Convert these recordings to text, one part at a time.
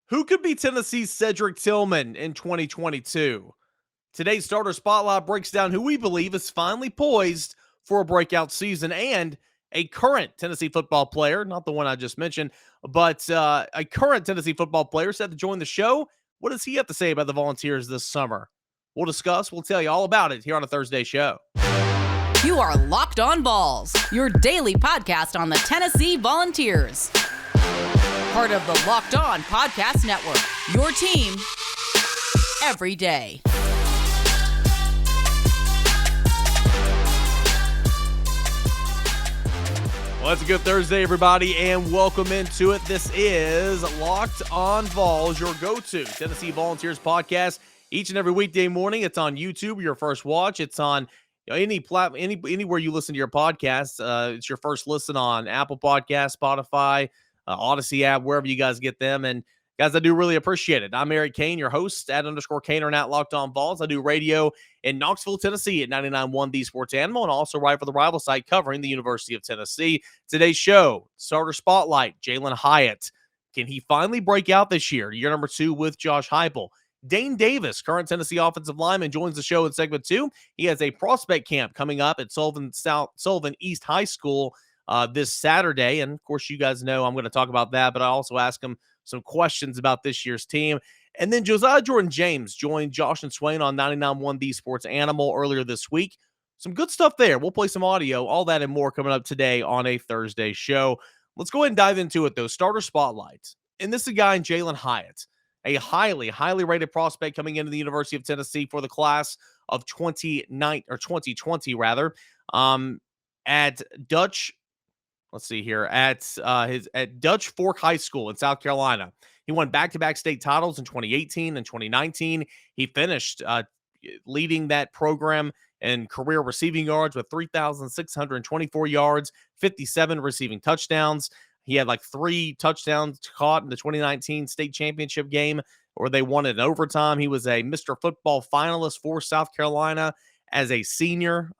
Who could be Tennessee's Cedric Tillman in 2022? Today's Starter Spotlight breaks down who we believe is finally poised for a breakout season and a current Tennessee football player, not the one I just mentioned, but a current Tennessee football player set to join the show. What does he have to say about the Volunteers this summer? We'll discuss. We'll tell you all about it here on a Thursday show. You are Locked On Vols, your daily podcast on the Tennessee Volunteers. Part of the Locked On Podcast Network, your team every day. Well, it's a good Thursday, everybody, and welcome into it. This is Locked On Vols, your go-to Tennessee Volunteers podcast. Each and every weekday morning, it's on YouTube, your first watch. It's on anywhere you listen to your podcasts. It's your first listen on Apple Podcasts, Spotify, Odyssey app, wherever you guys get them. And guys, I do really appreciate it. I'm Eric Kane, your host, @_Kaner and @Locked On Vols. I do radio in Knoxville, Tennessee at 99.1 The Sports Animal, and also write for the rival site covering the University of Tennessee. Today's show, Starter Spotlight, Jalin Hyatt. Can he finally break out this year? Year number 2 with Josh Heupel. Dayne Davis, current Tennessee offensive lineman, joins the show in segment 2. He has a prospect camp coming up at Sullivan East High School this Saturday. And of course, you guys know I'm going to talk about that, but I also ask him some questions about this year's team. And then Josiah-Jordan James joined Josh and Swain on 99.1 The Sports Animal earlier this week. Some good stuff there. We'll play some audio, all that and more coming up today on a Thursday show. Let's go ahead and dive into it, though. Starter Spotlight. And this is a guy in Jalin Hyatt, a highly rated prospect coming into the University of Tennessee for the class of 2020 rather. At Dutch, at Dutch Fork High School in South Carolina. He won back-to-back state titles in 2018 and 2019. He finished leading that program in career receiving yards with 3,624 yards, 57 receiving touchdowns. He had like 3 touchdowns caught in the 2019 state championship game where they won it in overtime. He was a Mr. Football finalist for South Carolina as a senior.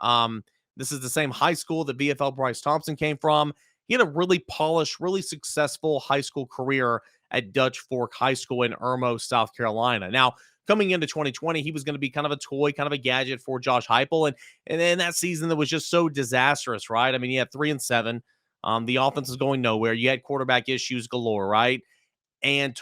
This is the same high school that VFL Bryce Thompson came from. He had a really polished, really successful high school career at Dutch Fork High School in Irmo, South Carolina. Now, coming into 2020, he was going to be kind of a toy, kind of a gadget for Josh Heupel. And then that season that was just so disastrous, right? I mean, he had 3-7. The offense is going nowhere. You had quarterback issues galore, right? And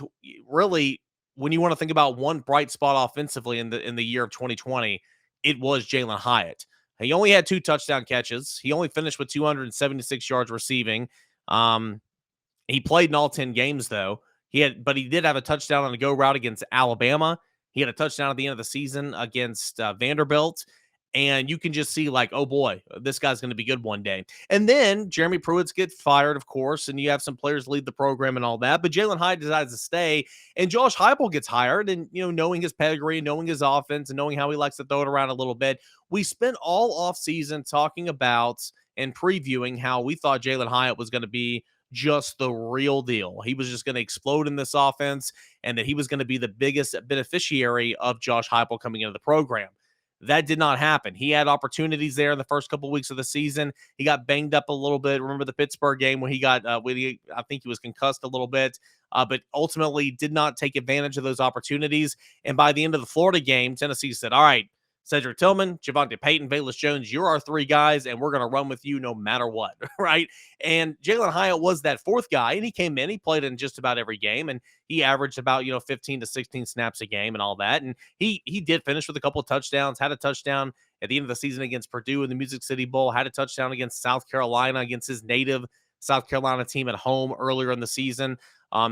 really, when you want to think about one bright spot offensively in the year of 2020, it was Jalin Hyatt. He only had 2 touchdown catches. He only finished with 276 yards receiving. He played in all 10 games, though. But he did have a touchdown on a go route against Alabama. He had a touchdown at the end of the season against Vanderbilt. And you can just see like, oh boy, this guy's going to be good one day. And then Jeremy Pruitt gets fired, of course, and you have some players leave the program and all that. But Jalin Hyatt decides to stay, and Josh Heupel gets hired. And, knowing his pedigree, knowing his offense, and knowing how he likes to throw it around a little bit, we spent all offseason talking about and previewing how we thought Jalin Hyatt was going to be just the real deal. He was just going to explode in this offense, and that he was going to be the biggest beneficiary of Josh Heupel coming into the program. That did not happen. He had opportunities there in the first couple of weeks of the season. He got banged up a little bit. Remember the Pittsburgh game when he got, I think he was concussed a little bit, but ultimately did not take advantage of those opportunities. And by the end of the Florida game, Tennessee said, all right, Cedric Tillman, Javonte Payton, Velus Jones, you're our 3 guys, and we're going to run with you no matter what, right? And Jalin Hyatt was that 4th guy, and he came in. He played in just about every game, and he averaged about 15 to 16 snaps a game and all that. And he did finish with a couple of touchdowns, had a touchdown at the end of the season against Purdue in the Music City Bowl, had a touchdown against South Carolina, against his native South Carolina team at home earlier in the season.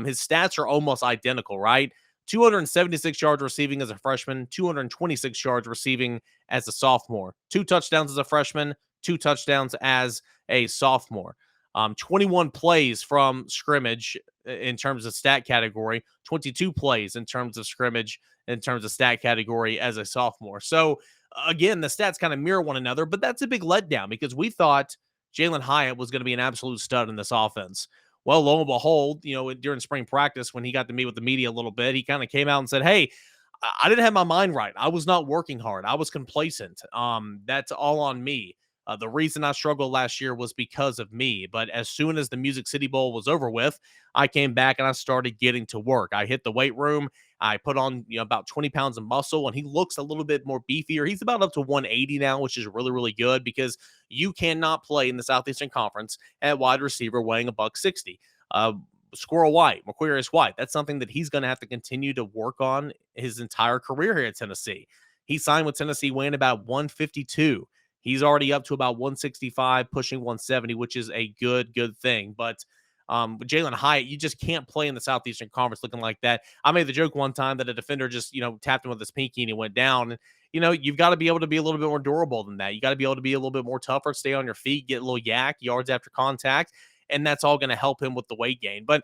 His stats are almost identical, right? 276 yards receiving as a freshman, 226 yards receiving as a sophomore. 2 touchdowns as a freshman, 2 touchdowns as a sophomore. 21 plays from scrimmage in terms of stat category, 22 plays in terms of scrimmage in terms of stat category as a sophomore. So, again, the stats kind of mirror one another, but that's a big letdown because we thought Jalin Hyatt was going to be an absolute stud in this offense. Well, lo and behold, during spring practice, when he got to meet with the media a little bit, he kind of came out and said, hey, I didn't have my mind right. I was not working hard. I was complacent. That's all on me. The reason I struggled last year was because of me. But as soon as the Music City Bowl was over with, I came back and I started getting to work. I hit the weight room. I put on about 20 pounds of muscle, and he looks a little bit more beefier. He's about up to 180 now, which is really, really good because you cannot play in the Southeastern Conference at wide receiver weighing a buck 60. Squirrel White, Macquarius White, that's something that he's going to have to continue to work on his entire career here at Tennessee. He signed with Tennessee weighing about 152. He's already up to about 165, pushing 170, which is a good thing. But with Jalin Hyatt, you just can't play in the Southeastern Conference looking like that. I made the joke one time that a defender just, tapped him with his pinky and he went down. And, you've got to be able to be a little bit more durable than that. You got to be able to be a little bit more tougher, stay on your feet, get a little yak, yards after contact, and that's all going to help him with the weight gain. But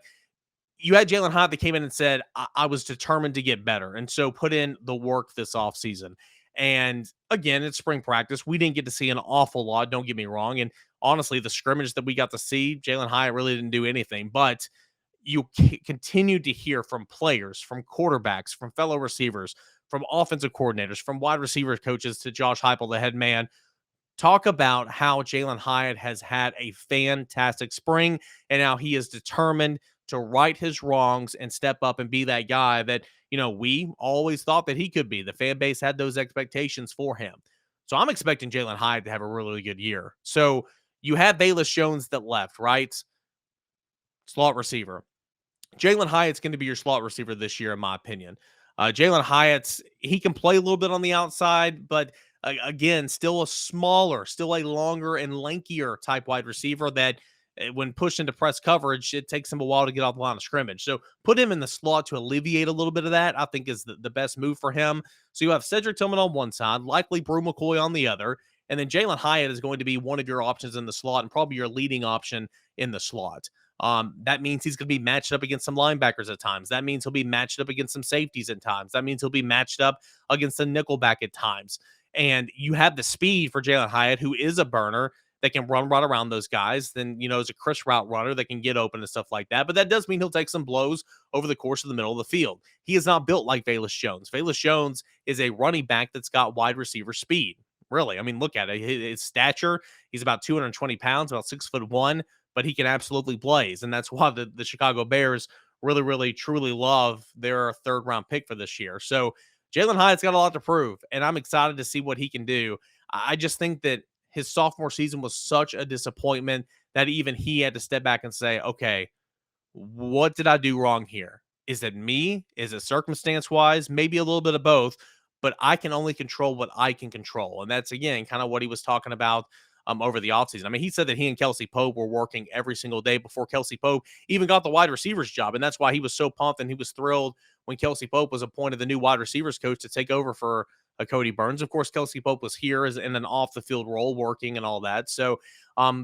you had Jalin Hyatt that came in and said, I was determined to get better. And so put in the work this offseason. And again, it's spring practice. We didn't get to see an awful lot, don't get me wrong. And honestly, the scrimmage that we got to see, Jalin Hyatt really didn't do anything. But you continue to hear from players, from quarterbacks, from fellow receivers, from offensive coordinators, from wide receiver coaches to Josh Heupel, the head man, talk about how Jalin Hyatt has had a fantastic spring and how he is determined to right his wrongs and step up and be that guy that, we always thought that he could be. The fan base had those expectations for him. So I'm expecting Jalin Hyatt to have a really, really good year. So you have Bayless Jones that left, right? Slot receiver. Jalin Hyatt's going to be your slot receiver this year, in my opinion. Jalin Hyatt's, he can play a little bit on the outside, but again, still a smaller, still a longer and lankier type wide receiver that when pushed into press coverage, it takes him a while to get off the line of scrimmage. So put him in the slot to alleviate a little bit of that, I think is the best move for him. So you have Cedric Tillman on one side, likely Brew McCoy on the other, and then Jalin Hyatt is going to be one of your options in the slot and probably your leading option in the slot. That means he's going to be matched up against some linebackers at times. That means he'll be matched up against some safeties at times. That means he'll be matched up against a nickelback at times. And you have the speed for Jalin Hyatt, who is a burner that can run right around those guys. Then, is a Chris route runner that can get open and stuff like that. But that does mean he'll take some blows over the course of the middle of the field. He is not built like Bayless Jones. Bayless Jones is a running back that's got wide receiver speed. Really. I mean, look at it. His stature, he's about 220 pounds, about 6'1", but he can absolutely blaze. And that's why the Chicago Bears really, really, truly love their third-round pick for this year. So Jalin Hyatt's got a lot to prove, and I'm excited to see what he can do. I just think that his sophomore season was such a disappointment that even he had to step back and say, okay, what did I do wrong here? Is it me? Is it circumstance-wise? Maybe a little bit of both, but I can only control what I can control. And that's, again, kind of what he was talking about over the offseason. I mean, he said that he and Kelsey Pope were working every single day before Kelsey Pope even got the wide receivers job. And that's why he was so pumped and he was thrilled when Kelsey Pope was appointed the new wide receivers coach to take over for Cody Burns. Of course, Kelsey Pope was here as in an off the field role working and all that. So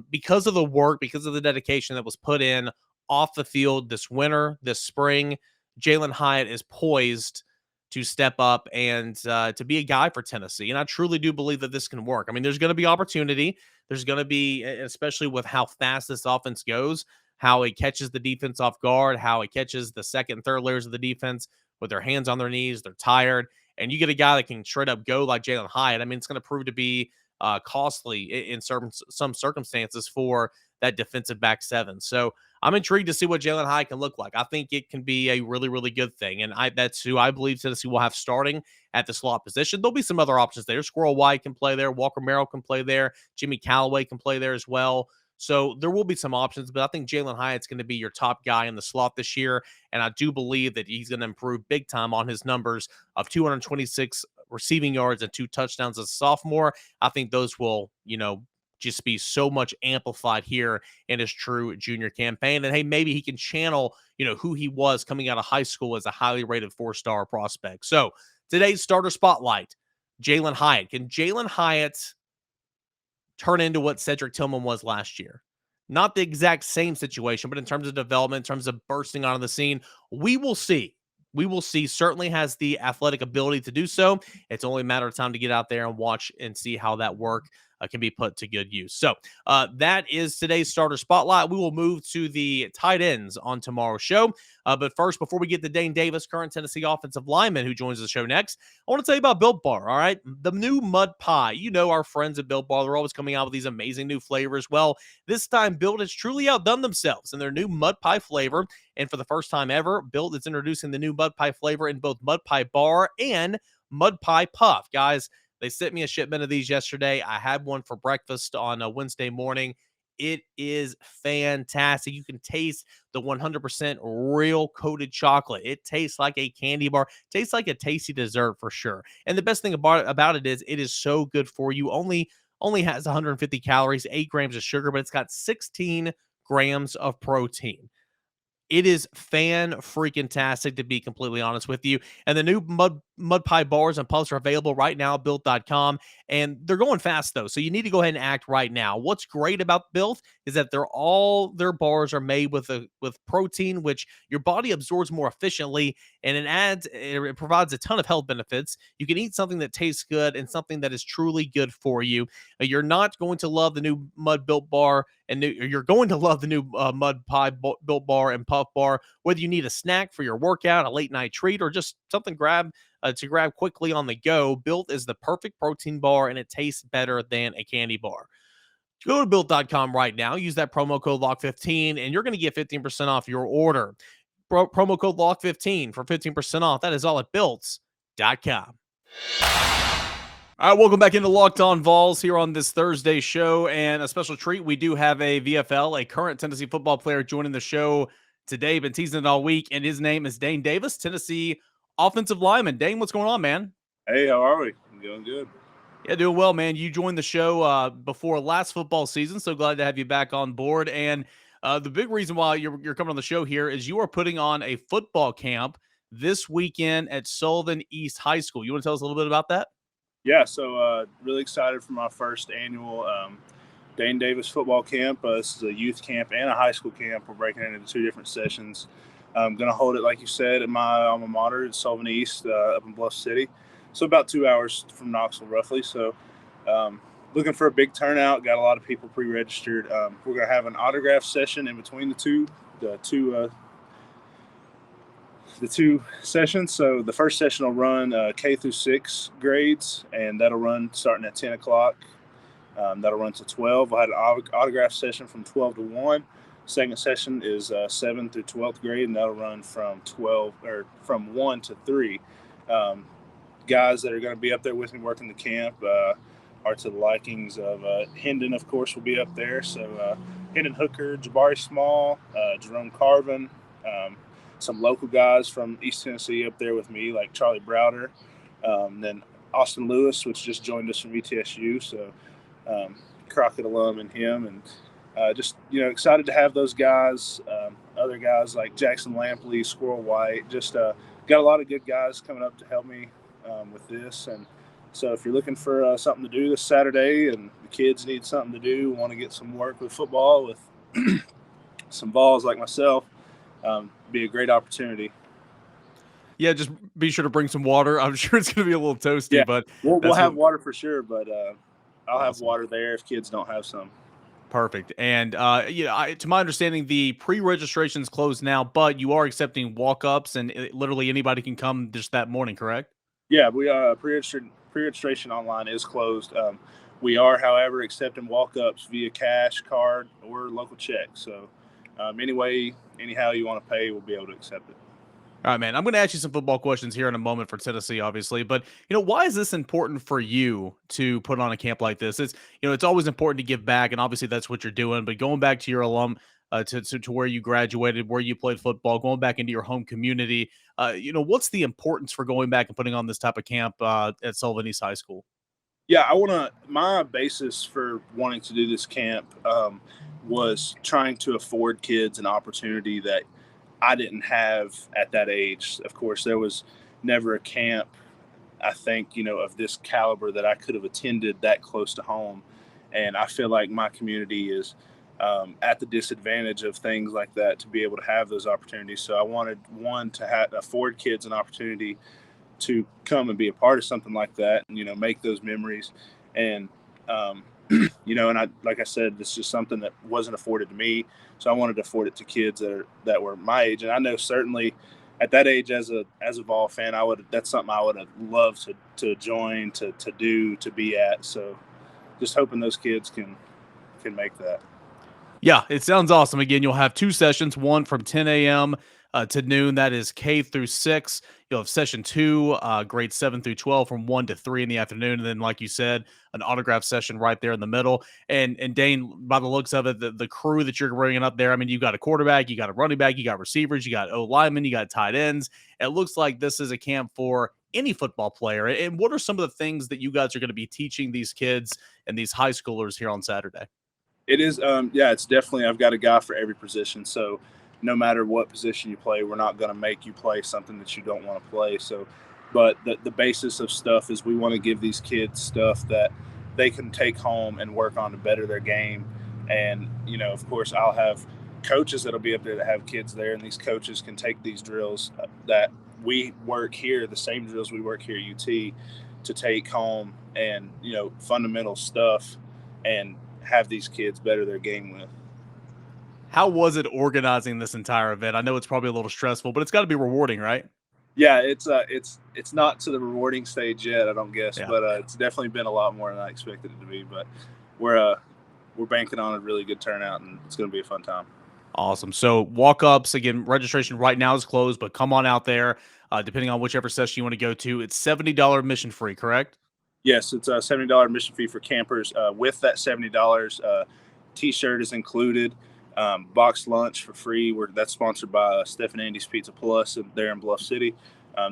because of the work, because of the dedication that was put in off the field this winter, this spring, Jalin Hyatt is poised to step up and to be a guy for Tennessee. And I truly do believe that this can work. I mean, there's going to be opportunity. There's going to be, especially with how fast this offense goes, how it catches the defense off guard, how it catches the second and third layers of the defense with their hands on their knees, they're tired. And you get a guy that can straight up go like Jalin Hyatt. I mean, it's going to prove to be costly in some circumstances for that defensive back seven. So I'm intrigued to see what Jalin Hyatt can look like. I think it can be a really, really good thing. And that's who I believe Tennessee will have starting at the slot position. There'll be some other options there. Squirrel White can play there. Walker Merrill can play there. Jimmy Callaway can play there as well. So there will be some options, but I think Jalin Hyatt's going to be your top guy in the slot this year. And I do believe that he's going to improve big time on his numbers of 226 receiving yards and 2 touchdowns as a sophomore. I think those will, just be so much amplified here in his true junior campaign. And hey, maybe he can channel, who he was coming out of high school as a highly rated 4-star prospect. So today's starter spotlight, Jalin Hyatt. Can Jalin Hyatt turn into what Cedric Tillman was last year? Not the exact same situation, but in terms of development, in terms of bursting onto the scene, we will see. We will see. Certainly has the athletic ability to do so. It's only a matter of time to get out there and watch and see how that work can be put to good use. So that is today's starter spotlight. We will move to the tight ends on tomorrow's show. But first, before we get to Dane Davis, current Tennessee offensive lineman who joins the show next, I want to tell you about Built Bar, all right? The new mud pie. You know our friends at Built Bar, they're always coming out with these amazing new flavors. Well, this time Built has truly outdone themselves in their new mud pie flavor. And for the first time ever, Built is introducing the new mud pie flavor in both mud pie bar and mud pie puff. Guys, they sent me a shipment of these yesterday. I had one for breakfast on a Wednesday morning. It is fantastic. You can taste the 100% real coated chocolate. It tastes like a candy bar. Tastes like a tasty dessert for sure. And the best thing about it is it is so good for you. Only has 150 calories, 8 grams of sugar, but it's got 16 grams of protein. It is fan-freaking-tastic, to be completely honest with you. And the new mud pie bars and puffs are available right now at Built.com. And they're going fast, though, so you need to go ahead and act right now. What's great about Built is that all their bars are made with protein, which your body absorbs more efficiently, and it provides a ton of health benefits. You can eat something that tastes good and something that is truly good for you. You're not going to love the new Mud Built Bar, and you're going to love the new Mud Pie Built Bar and Puff Bar, whether you need a snack for your workout, a late night treat, or just something to grab quickly on the go. Built is the perfect protein bar, and it tastes better than a candy bar. Go to Built.com right now. Use that promo code LOCK15, and you're going to get 15% off your order. Promo code LOCK15 for 15% off. That is all at Built.com. All right, welcome back into Locked On Vols here on this Thursday show, and a special treat. We do have a VFL, a current Tennessee football player, joining the show today. Been teasing it all week, and his name is Dayne Davis, Tennessee offensive lineman. Dane, what's going on, man? Hey, how are we? I'm doing good. Yeah, doing well, man. You joined the show before last football season, so glad to have you back on board. And the big reason why you're coming on the show here is you are putting on a football camp this weekend at Sullivan East High School. You want to tell us a little bit about that? Yeah, so really excited for my first annual Dayne Davis football camp. This is a youth camp and a high school camp. We're breaking it into 2 different sessions. I'm going to hold it, like you said, at my alma mater at Sullivan East up in Bluff City. So about 2 hours from Knoxville, roughly. So looking for a big turnout. Got a lot of people pre-registered. We're going to have an autograph session in between the two sessions. So the first session will run K through 6 grades, and that'll run starting at 10 o'clock. That'll run to 12. We'll have an autograph session from 12 to 1. Second session is 7th through 12th grade, and that'll run from 1 to 3. Guys that are going to be up there with me working the camp are to the likings of Hendon, of course, will be up there. So Hendon Hooker, Jabari Small, Jerome Carvin, some local guys from East Tennessee up there with me, like Charlie Browder, then Austin Lewis, which just joined us from ETSU. So Crockett alum and him, and just excited to have those guys. Other guys like Jackson Lampley, Squirrel White, just got a lot of good guys coming up to help me with this. And so if you're looking for something to do this Saturday and the kids need something to do, want to get some work with football with some Vols like myself, be a great opportunity. Yeah, just be sure to bring some water. I'm sure it's going to be a little toasty, yeah, but we'll have water for sure, but I'll have water there if kids don't have some. Perfect. And to my understanding, the pre-registration's closed now, but you are accepting walk-ups, and literally anybody can come just that morning, correct? Yeah, we pre-registration online is closed. We are, however, accepting walk-ups via cash, card, or local check. So anyhow you want to pay, we'll be able to accept it. All right, man. I'm going to ask you some football questions here in a moment for Tennessee, obviously. But, why is this important for you to put on a camp like this? It's always important to give back, and obviously that's what you're doing. But going back to your alum, to where you graduated, where you played football, going back into your home community, what's the importance for going back and putting on this type of camp at Sullivan East High School? Yeah, my basis for wanting to do this camp was trying to afford kids an opportunity that I didn't have at that age. Of course, there was never a camp, I think, of this caliber that I could have attended that close to home. And I feel like my community is at the disadvantage of things like that to be able to have those opportunities. So I wanted, to afford kids an opportunity to come and be a part of something like that and, make those memories. And And like I said, it's just something that wasn't afforded to me. So I wanted to afford it to kids that were my age. And I know certainly at that age, as a Vol fan, that's something I would have loved to join, to do, to be at. So just hoping those kids can make that. Yeah, it sounds awesome. Again, you'll have 2 sessions, one from 10 a.m. To noon. That is K through 6. You'll have session 2, grades 7 through 12 from 1 to 3 in the afternoon. And then, like you said, an autograph session right there in the middle. And Dane, by the looks of it, the crew that you're bringing up there, I mean, you got a quarterback, you got a running back, you got receivers, you got linemen, you got tight ends. It looks like this is a camp for any football player. And what are some of the things that you guys are going to be teaching these kids and these high schoolers here on Saturday? It is, it's definitely, I've got a guy for every position. So no matter what position you play, we're not going to make you play something that you don't want to play. So, but the basis of stuff is we want to give these kids stuff that they can take home and work on to better their game. And, of course, I'll have coaches that'll be up there that have kids there, and these coaches can take these drills that we work here, the same drills we work here at UT, to take home and, fundamental stuff and have these kids better their game with. How was it organizing this entire event? I know it's probably a little stressful, but it's got to be rewarding, right? Yeah, it's not to the rewarding stage yet, I don't guess, but it's definitely been a lot more than I expected it to be. But we're banking on a really good turnout, and it's going to be a fun time. Awesome. So walk-ups, again, registration right now is closed, but come on out there. Depending on whichever session you want to go to, it's $70 admission free, correct? Yes, it's a $70 admission fee for campers. With that $70, T-shirt is included. Boxed lunch for free. That's sponsored by Steph and Andy's Pizza Plus there in Bluff City.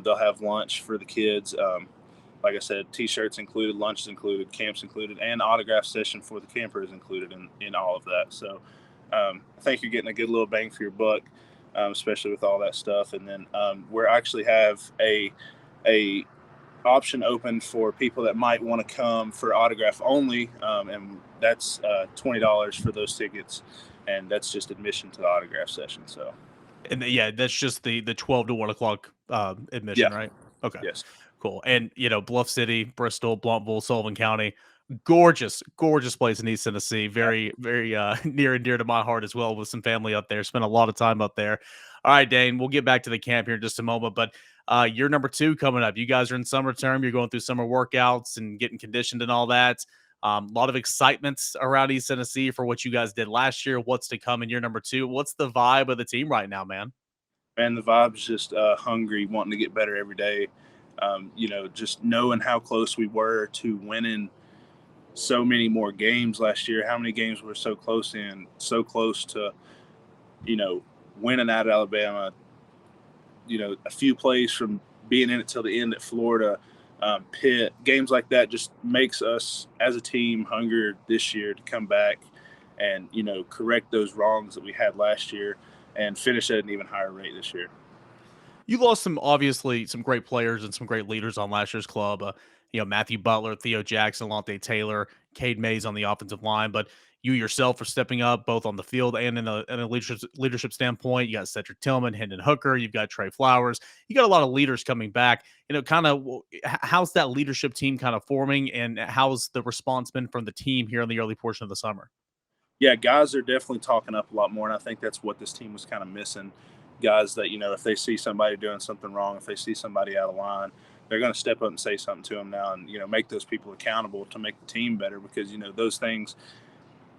They'll have lunch for the kids. Like I said, T-shirts included, lunch is included, camps included, and autograph session for the camper is included in all of that. So I think you're getting a good little bang for your buck, especially with all that stuff. And then we actually have a option open for people that might want to come for autograph only, and that's $20 for those tickets, and that's just admission to the autograph session. So, and that's just the 12 to 1 o'clock admission, right? Okay, yes, cool. And Bluff City, Bristol, Blounteville, Sullivan County, gorgeous place in East Tennessee. Very very near and dear to my heart as well, with some family up there. Spent a lot of time up there. All right, Dane, we'll get back to the camp here in just a moment, but you're number 2 coming up. You guys are in summer term. You're going through summer workouts and getting conditioned and all that. A lot of excitement around East Tennessee for what you guys did last year. What's to come in year number 2? What's the vibe of the team right now, man? And the vibe's just hungry, wanting to get better every day. Just knowing how close we were to winning so many more games last year. How many games we're so close to, winning at Alabama. A few plays from being in it till the end at Florida, Pitt, games like that just makes us as a team hungrier this year to come back and, correct those wrongs that we had last year and finish at an even higher rate this year. You lost obviously some great players and some great leaders on last year's club. Matthew Butler, Theo Jackson, Lante Taylor, Cade Mays on the offensive line, but you yourself are stepping up both on the field and in a leadership standpoint. You got Cedric Tillman, Hendon Hooker, you've got Trey Flowers. You got a lot of leaders coming back. Kind of how's that leadership team kind of forming, and how's the response been from the team here in the early portion of the summer? Yeah, guys are definitely talking up a lot more, and I think that's what this team was kind of missing. Guys that, if they see somebody doing something wrong, if they see somebody out of line, they're going to step up and say something to them now and, make those people accountable to make the team better, because, those things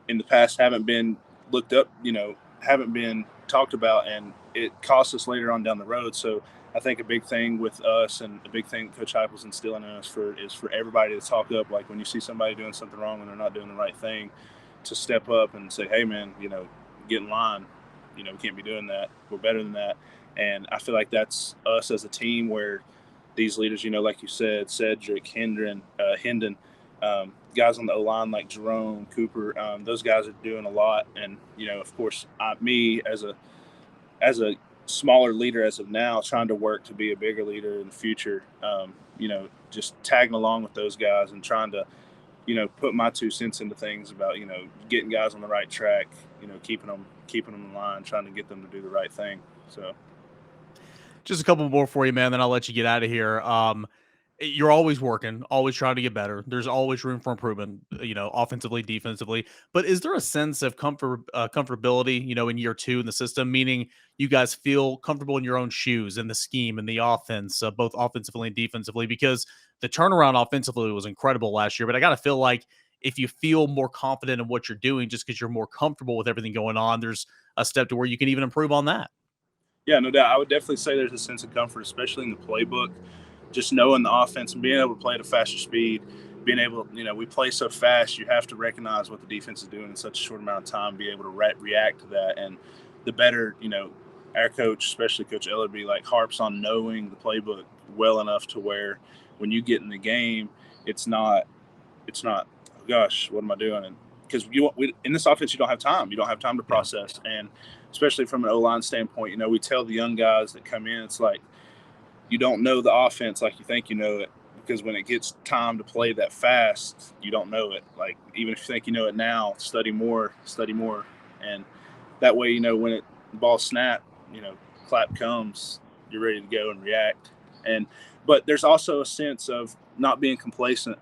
in the past haven't been looked up, haven't been talked about, and it costs us later on down the road. So I think a big thing with us and a big thing Coach Heupel's instilling in us is for everybody to talk up. Like when you see somebody doing something wrong and they're not doing the right thing, to step up and say, hey man, get in line. We can't be doing that. We're better than that. And I feel like that's us as a team, where these leaders, like you said, Cedric, Hendon, guys on the O-line like Jerome, Cooper, those guys are doing a lot. And, of course, me as a smaller leader as of now, trying to work to be a bigger leader in the future, just tagging along with those guys and trying to, put my 2 cents into things about, getting guys on the right track, keeping them in line, trying to get them to do the right thing. So just a couple more for you, man, then I'll let you get out of here. You're always working, always trying to get better. There's always room for improvement, offensively, defensively. But is there a sense of comfortability, in year 2 in the system, meaning you guys feel comfortable in your own shoes in the scheme and the offense, both offensively and defensively? Because the turnaround offensively was incredible last year, but I got to feel like if you feel more confident in what you're doing, just because you're more comfortable with everything going on, there's a step to where you can even improve on that. Yeah, no doubt. I would definitely say there's a sense of comfort, especially in the playbook. Just knowing the offense and being able to play at a faster speed, being able, we play so fast, you have to recognize what the defense is doing in such a short amount of time, be able to react to that. And the better, our coach, especially Coach Ellerby, harps on knowing the playbook well enough to where when you get in the game, it's not, oh gosh, what am I doing? And because in this offense, you don't have time. You don't have time to process. And especially from an O-line standpoint, we tell the young guys that come in, it's like, you don't know the offense like you think you know it, because when it gets time to play that fast, you don't know it. Like, even if you think you know it now, study more. And that way, when the ball snap, clap comes, you're ready to go and react. But there's also a sense of not being complacent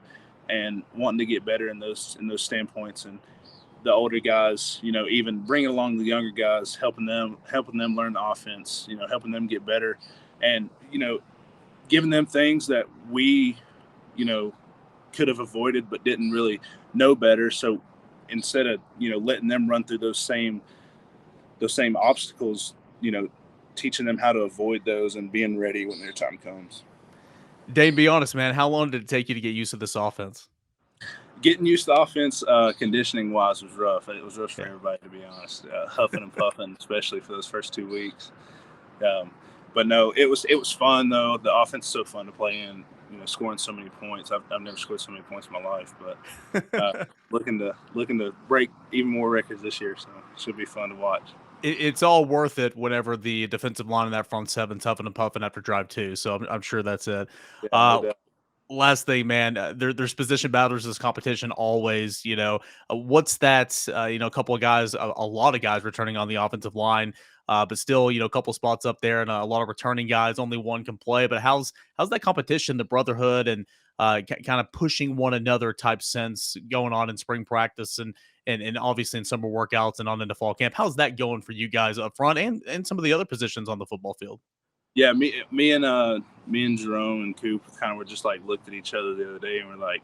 and wanting to get better in those standpoints. And the older guys, even bringing along the younger guys, helping them learn the offense, helping them get better. And, giving them things that we, could have avoided but didn't really know better. So instead of, letting them run through those same obstacles, teaching them how to avoid those and being ready when their time comes. Dane, be honest, man. How long did it take you to get used to this offense? Getting used to the offense, conditioning-wise, was rough. It was rough for everybody, to be honest. Huffing and puffing, especially for those first 2 weeks. But no, it was fun though. The offense is so fun to play in. Scoring so many points. I've never scored so many points in my life, but looking to break even more records this year. So it should be fun to watch. It's all worth it whenever the defensive line in that front seven huffing and puffing after drive 2. So I'm sure that's it. Yeah, no doubt. Last thing, man, there's position battles, this competition always, what's that, a couple of guys, a lot of guys returning on the offensive line, but still, a couple spots up there and a lot of returning guys, only one can play. But how's that competition, the brotherhood, and kind of pushing one another type sense going on in spring practice and obviously in summer workouts and on into fall camp? How's that going for you guys up front and some of the other positions on the football field? Yeah, me and Jerome and Coop kind of were just looked at each other the other day and we're like,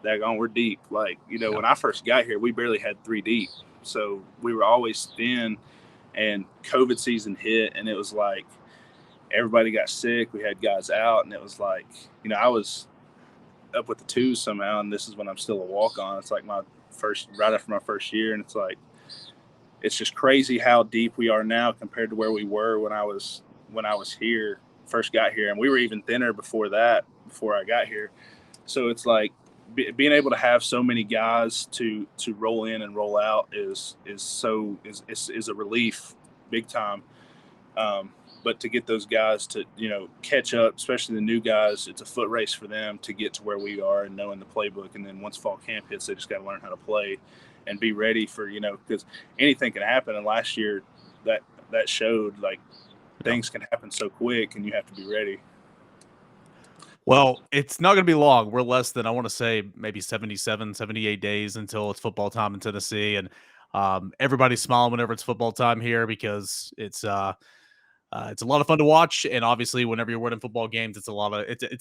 daggone, we're deep. When I first got here, we barely had 3 deep. So we were always thin, and COVID season hit, and it was like everybody got sick. We had guys out, and it was like, I was up with the 2s somehow, and this is when I'm still a walk-on. It's like right after my first year, and it's like, it's just crazy how deep we are now compared to where we were when I was here, first got here. And we were even thinner before I got here. So it's like being able to have so many guys to roll in and roll out is a relief, big time. But to get those guys to, catch up, especially the new guys, it's a foot race for them to get to where we are and knowing the playbook. And then once fall camp hits, they just got to learn how to play and be ready for, because anything can happen. And last year that showed, things can happen so quick, and you have to be ready. Well, it's not going to be long. We're less than, I want to say, maybe 77, 78 days until it's football time in Tennessee. And everybody's smiling whenever it's football time here because it's a lot of fun to watch. And obviously, whenever you're winning football games, it's a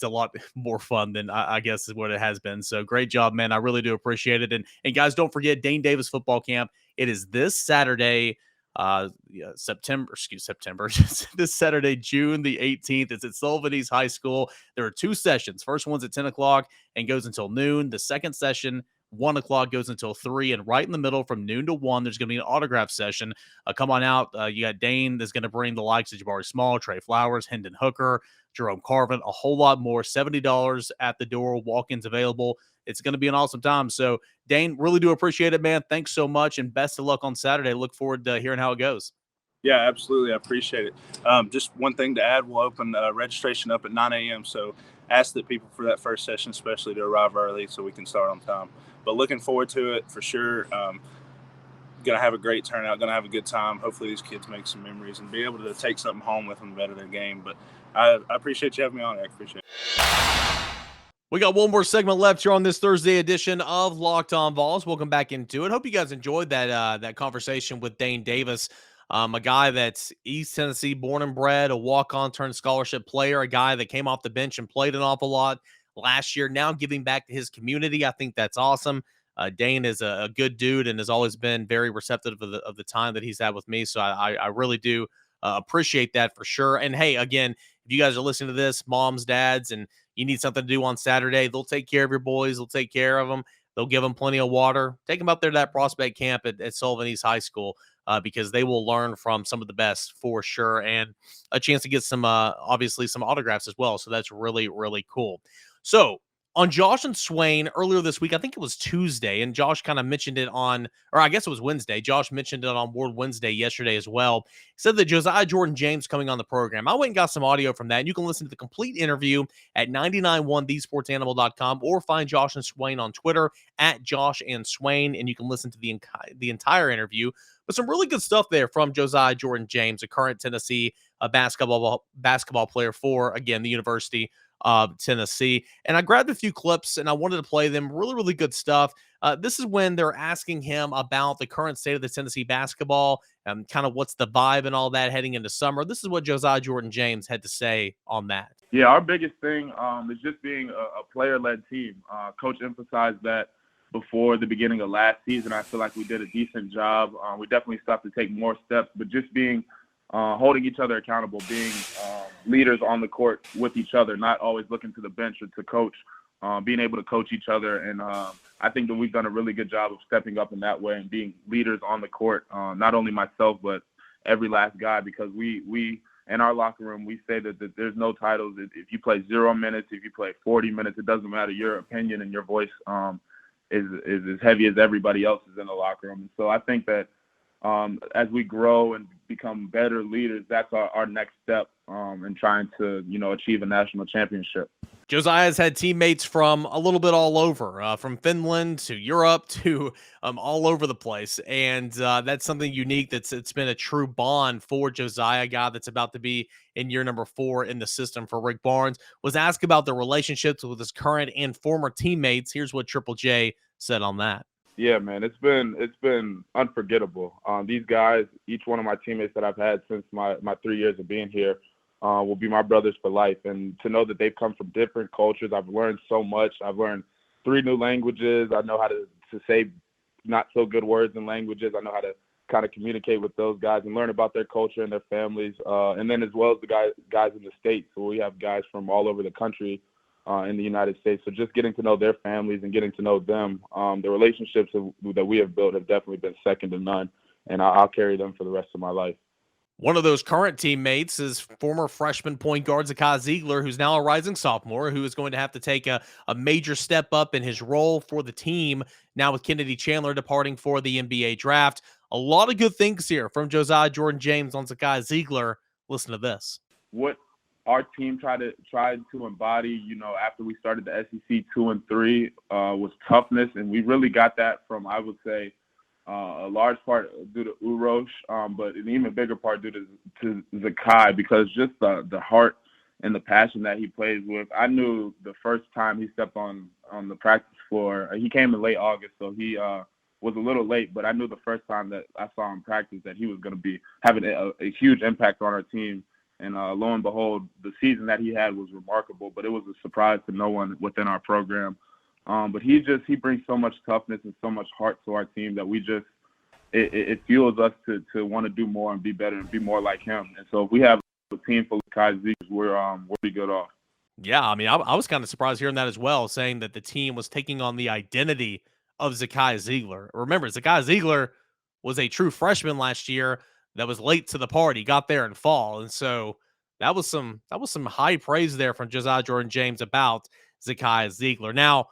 lot more fun than I guess is what it has been. So great job, man. I really do appreciate it. And guys, don't forget Dane Davis football camp. It is this Saturday. September this Saturday, June the 18th. It's at Sullivan East High School. There are 2 sessions. First one's at 10 o'clock and goes until noon. The second session, 1 o'clock, goes until 3. And right in the middle from noon to 1, there's going to be an autograph session. Come on out. You got Dane that's going to bring the likes of Jabari Small, Trey Flowers, Hendon Hooker, Jerome Carvin, a whole lot more. $70 at the door. Walk-ins available. It's going to be an awesome time. So, Dane, really do appreciate it, man. Thanks so much, and best of luck on Saturday. Look forward to hearing how it goes. Yeah, absolutely. I appreciate it. Just one thing to add, we'll open registration up at 9 a.m., so ask the people for that first session especially to arrive early so we can start on time. But looking forward to it for sure. Going to have a great turnout, going to have a good time. Hopefully these kids make some memories and be able to take something home with them to better their game. But I appreciate you having me on. I appreciate it. We got one more segment left here on this Thursday edition of Locked On Vols. Welcome back into it. Hope you guys enjoyed that conversation with Dane Davis, a guy that's East Tennessee born and bred, a walk-on turned scholarship player, a guy that came off the bench and played an awful lot last year, now giving back to his community. I think that's awesome. Dane is a good dude and has always been very receptive of the time that he's had with me, so I really do appreciate that for sure. And hey, again, if you guys are listening to this, moms, dads, and you need something to do on Saturday, they'll take care of your boys. They'll take care of them. They'll give them plenty of water. Take them up there to that prospect camp at Sullivan East High School because they will learn from some of the best for sure, and a chance to get some, obviously, some autographs as well. So that's really, really cool. So on Josh and Swain earlier this week, I think it was Tuesday, and Josh kind of mentioned it on, or I guess it was Wednesday. Josh mentioned it on Word Wednesday yesterday as well. He said that Josiah-Jordan James coming on the program. I went and got some audio from that, and you can listen to the complete interview at 991thesportsanimal.com or find Josh and Swain on Twitter at Josh and Swain, and you can listen to the entire interview. But some really good stuff there from Josiah-Jordan James, a current Tennessee basketball player for, again, the University of Tennessee. And I grabbed a few clips and I wanted to play them. Really, really good stuff. This is when they're asking him about the current state of the Tennessee basketball and kind of what's the vibe and all that heading into summer. This is what Josiah-Jordan James had to say on that. Yeah, our biggest thing is just being a player-led team. Coach emphasized that before the beginning of last season. I feel like we did a decent job. We definitely still have to take more steps, but just being holding each other accountable, being leaders on the court with each other, not always looking to the bench or to coach, being able to coach each other. And I think that we've done a really good job of stepping up in that way and being leaders on the court, not only myself, but every last guy, because we in our locker room, we say that there's no titles. If you play 0 minutes, if you play 40 minutes, it doesn't matter. Your opinion and your voice is as heavy as everybody else's in the locker room. And so I think that as we grow and become better leaders, that's our next step in trying to, achieve a national championship. Josiah's had teammates from a little bit all over, from Finland to Europe to all over the place. And that's something unique. It's been a true bond for Josiah, a guy that's about to be in year number 4 in the system for Rick Barnes. Was asked about the relationships with his current and former teammates. Here's what Triple J said on that. Yeah, man, it's been unforgettable. These guys, each one of my teammates that I've had since my 3 years of being here, will be my brothers for life. And to know that they've come from different cultures, I've learned so much. I've learned 3 new languages. I know how to say not so good words in languages. I know how to kind of communicate with those guys and learn about their culture and their families. And then as well as the guys in the States. So we have guys from all over the country in the United States. So just getting to know their families and getting to know them, the relationships that we have built have definitely been second to none. And I'll carry them for the rest of my life. One of those current teammates is former freshman point guard Zakai Ziegler, who's now a rising sophomore, who is going to have to take a major step up in his role for the team now with Kennedy Chandler departing for the NBA draft. A lot of good things here from Josiah-Jordan James on Zakai Ziegler. Listen to this. What our team tried to embody, after we started the SEC 2 and 3, was toughness, and we really got that from, I would say, a large part due to Urosh, but an even bigger part due to Zakai, because just the heart and the passion that he plays with. I knew the first time he stepped on the practice floor, he came in late August, so he was a little late, but I knew the first time that I saw him practice that he was going to be having a huge impact on our team. And lo and behold, the season that he had was remarkable, but it was a surprise to no one within our program. But he brings so much toughness and so much heart to our team that it fuels us to want to do more and be better and be more like him. And so if we have a team full of Kai Z's, we'll be good off. Yeah, I mean, I was kind of surprised hearing that as well, saying that the team was taking on the identity of Zakai Ziegler. Remember, Zakai Ziegler was a true freshman last year that was late to the party, got there in fall. And so that was some high praise there from Josiah-Jordan James about Zakai Ziegler. Now,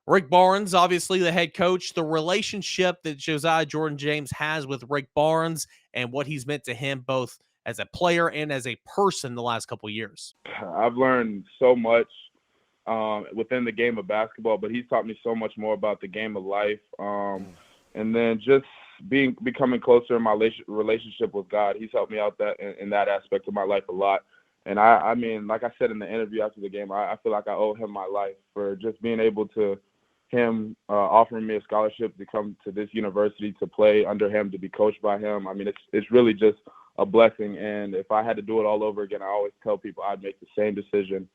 Rick Barnes, obviously the head coach, the relationship that Josiah-Jordan James has with Rick Barnes and what he's meant to him both as a player and as a person the last couple of years. I've learned so much within the game of basketball, but he's taught me so much more about the game of life. And then just becoming closer in my relationship with God. He's helped me out in that aspect of my life a lot. And I mean, like I said in the interview after the game, I feel like I owe him my life for just being able to him offering me a scholarship to come to this university to play under him, to be coached by him. I mean, it's really just a blessing. And if I had to do it all over again, I always tell people I'd make the same decision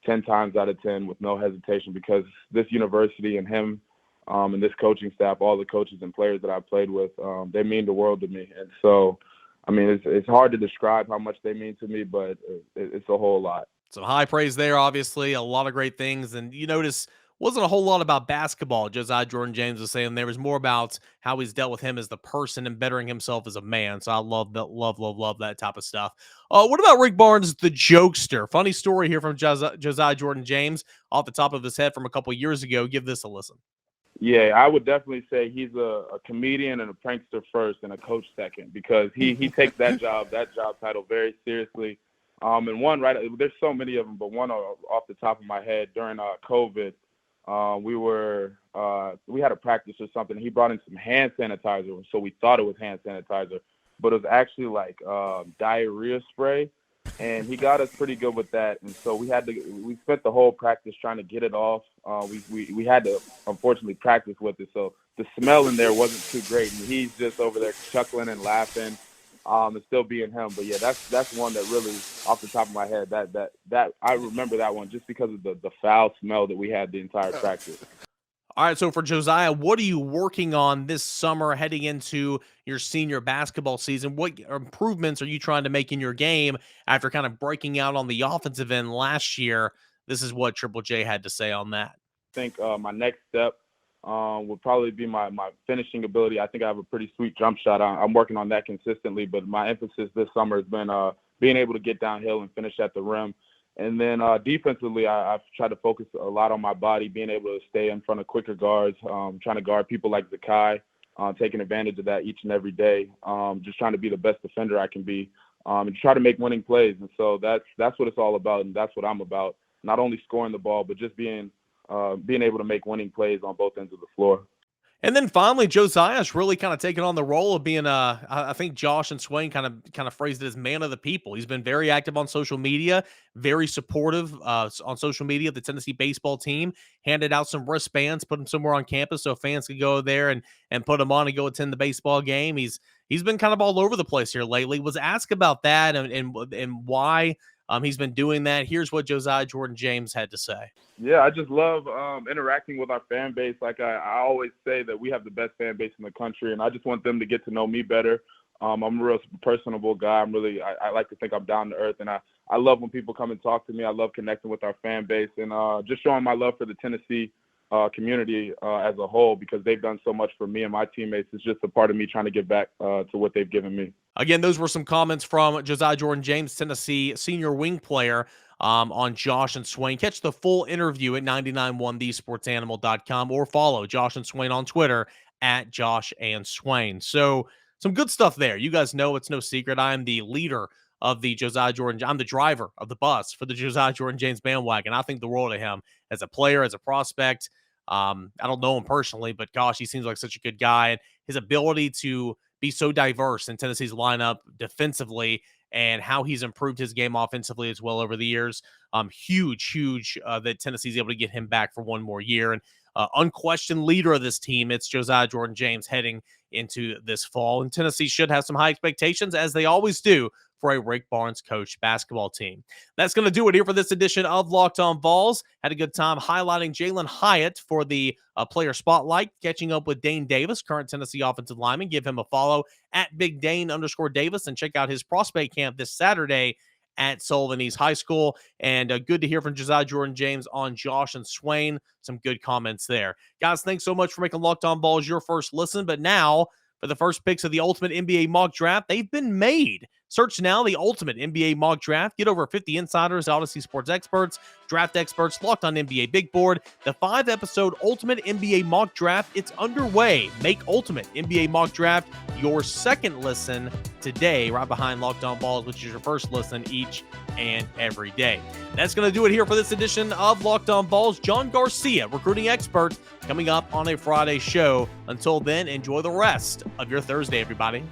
10 times out of 10 with no hesitation, because this university and him and this coaching staff, all the coaches and players that I played with, they mean the world to me. And so, I mean, it's hard to describe how much they mean to me, but it's a whole lot. Some high praise there, obviously, a lot of great things. And you notice wasn't a whole lot about basketball. Josiah-Jordan James was saying there was more about how he's dealt with him as the person and bettering himself as a man. So I love that, love that type of stuff. What about Rick Barnes, the jokester? Funny story here from Josiah-Jordan James off the top of his head from a couple years ago. Give this a listen. Yeah, I would definitely say he's a comedian and a prankster first and a coach second, because he takes that job title very seriously. And one, right, there's so many of them, but one off the top of my head, during COVID, we had a practice or something. He brought in some hand sanitizer, so we thought it was hand sanitizer, but it was actually like diarrhea spray, and he got us pretty good with that. And so we spent the whole practice trying to get it off. We had to unfortunately practice with it, so the smell in there wasn't too great, and he's just over there chuckling and laughing. And still being him. But yeah, that's one that really, off the top of my head, that I remember that one just because of the foul smell that we had the entire practice. All right, so for Josiah, what are you working on this summer heading into your senior basketball season? What improvements are you trying to make in your game after kind of breaking out on the offensive end last year? This is what Triple J had to say on that. I think my next step would probably be my finishing ability. I think I have a pretty sweet jump shot. I'm working on that consistently, but my emphasis this summer has been being able to get downhill and finish at the rim. And then defensively, I've tried to focus a lot on my body, being able to stay in front of quicker guards, trying to guard people like Zakai, taking advantage of that each and every day, just trying to be the best defender I can be, and try to make winning plays. And so that's what it's all about, and that's what I'm about, not only scoring the ball, but just being able to make winning plays on both ends of the floor. And then finally, Josiah's really kind of taken on the role of being I think Josh and Swain kind of phrased it as man of the people. He's been very active on social media, very supportive on social media of the Tennessee baseball team, handed out some wristbands, put them somewhere on campus so fans could go there and put them on and go attend the baseball game. He's been kind of all over the place here lately. Was asked about that and why he's been doing that. Here's what Josiah-Jordan James had to say. Yeah, I just love interacting with our fan base. Like I always say that we have the best fan base in the country, and I just want them to get to know me better. I'm a real personable guy. I like to think I'm down to earth, and I love when people come and talk to me. I love connecting with our fan base and just showing my love for the Tennessee community as a whole, because they've done so much for me and my teammates. It's just a part of me trying to give back to what they've given me. Again, those were some comments from Josiah-Jordan James, Tennessee senior wing player, on Josh and Swain. Catch the full interview at 991thesportsanimal.com or follow Josh and Swain on Twitter at Josh and Swain. So some good stuff there. You guys know it's no secret. I am the leader of the Josiah-Jordan. I'm the driver of the bus for the Josiah-Jordan James bandwagon. I think the world of him as a player, as a prospect. I don't know him personally, but gosh, he seems like such a good guy. And his ability to be so diverse in Tennessee's lineup defensively and how he's improved his game offensively as well over the years. Huge that Tennessee's able to get him back for one more year. And unquestioned leader of this team, it's Josiah-Jordan James heading into this fall. And Tennessee should have some high expectations, as they always do, for a Rick Barnes coach basketball team. That's going to do it here for this edition of Locked On Vols. Had a good time highlighting Jalin Hyatt for the player spotlight, catching up with Dane Davis, current Tennessee offensive lineman. Give him a follow at BigDane_Davis and check out his prospect camp this Saturday at Sullivan East High School. And good to hear from Josiah-Jordan James on Josh and Swain. Some good comments there. Guys, thanks so much for making Locked On Vols your first listen. But now, for the first picks of the Ultimate NBA Mock Draft, they've been made. Search now the Ultimate NBA Mock Draft. Get over 50 insiders, Odyssey sports experts, draft experts, Locked On NBA Big Board. The 5-episode Ultimate NBA Mock Draft, it's underway. Make Ultimate NBA Mock Draft your second listen today, right behind Locked On Vols, which is your first listen each and every day. That's going to do it here for this edition of Locked On Vols. John Garcia, recruiting expert, coming up on a Friday show. Until then, enjoy the rest of your Thursday, everybody.